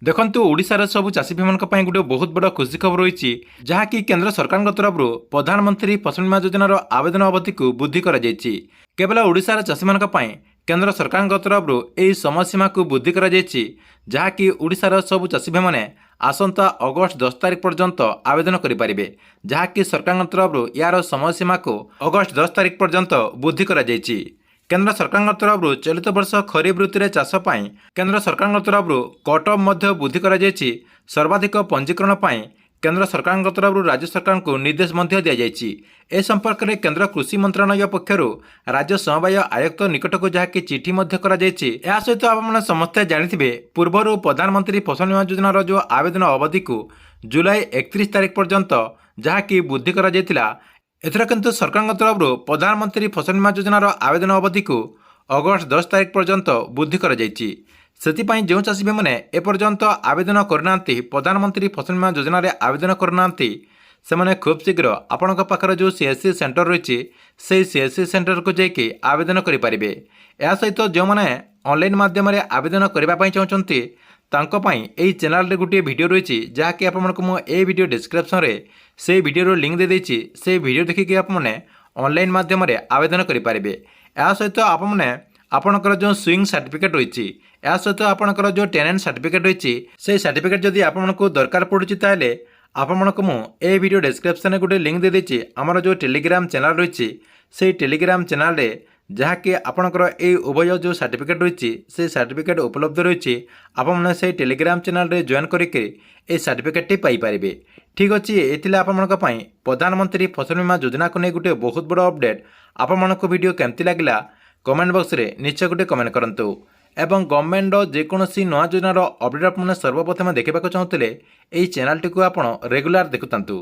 देखंतु ओडिशार सबु चाषी भाई गोटे बहुत बड़ खुशी खबर रही जहाँकि केंद्र सरकार तरफ प्रधानमंत्री फसल बीमा योजनार आवेदन अवधि को वृद्धि कर केवल ओडिशार चाषी मानी केंद्र सरकार तरफ यह समयसीमा को वृद्धि कर जहाँकि ओडिशार सबु चाषी भाई मैंने आसंता अगस्ट 10 तारिख पर्यंत आवेदन करेंगे जहाँकि सरकार तरफ यार समयसीमा को अगस्ट 10 तारिख पर्यंत वृद्धि कर केंद्र सरकार तरफ चलित वर्ष खरीफ ऋतु में चाष केंद्र सरकार तरफ कट ऑफ वृद्धि कर सर्वाधिक पंजीकरण पर केंद्र सरकार तरफ राज्य सरकार को निर्देश दि संपर्क में केंद्र कृषि मंत्रालय पक्षर राज्य समवाय आयुक्त निकट को जहाँकि चिठी सहित आप समस्ते जानी पूर्वर प्रधानमंत्री फसल बीमा योजनार जो आवेदन अवधि को जुलाई 31 तारिख पर्यंत जहाँकि वृद्धि कर एथर किंतु सरकार तरफ प्रधानमंत्री फसल बीमा योजनार आवेदन अवधि को अगस्ट 10 तारिख पर्यंत वृद्धि कर जो चाषी भाई मैंने एपर्यंत आवेदन करना प्रधानमंत्री फसल बीमा योजन आवेदन करना से खूब शीघ्र आपण पाखर जो सीएससी सेंटर रही से सीएससी सेंटर को जाकि आवेदन करेंगे। या सहित जो मैंने ऑनलाइन माध्यम आवेदन करने चाहते यही चैनल रे गोटे वीडियो रही जहाँकि आपको वीडियो डिस्क्रिप्शन रे से वीडियो लिंक दे देछि से वीडियो देखिए आपने ऑनलाइन माध्यम आवेदन करेंगे। या सहित आपणकर जो स्विंग सर्टिफिकेट रही या सहित आपणकर जो टेनेंट सर्टिफिकेट रही से सर्टिफिकेट जदि आपको दरकार पड़ुछि ताले आपको मुझे वीडियो डिस्क्रिप्शन गोटे लिंक दे देछि आमर जो टेलीग्राम चैनल रही से टेलीग्राम चैनल रे जहाँकि आपणकर ये उभय जो सर्टिफिकेट रही से सर्टिफिकेट उपलब्ध रही आपने से टेलीग्राम चैनल रे जॉइन करके ये सर्टिफिकेट पाइपर। ठीक अच्छे ये आपंपाई प्रधानमंत्री फसल बीमा योजना को नहीं गोटे बहुत बड़ अपडेट आपको वीडियो केमती लगे कमेंट बॉक्स रे निश्चय गोटे कमेंट करंतु एवं गवर्नमेंट जेकोसी नया योजनार अपडेट आपने सर्वप्रथम देखा चाहते यही चैनल टी आप रेगुलर देखुंतु।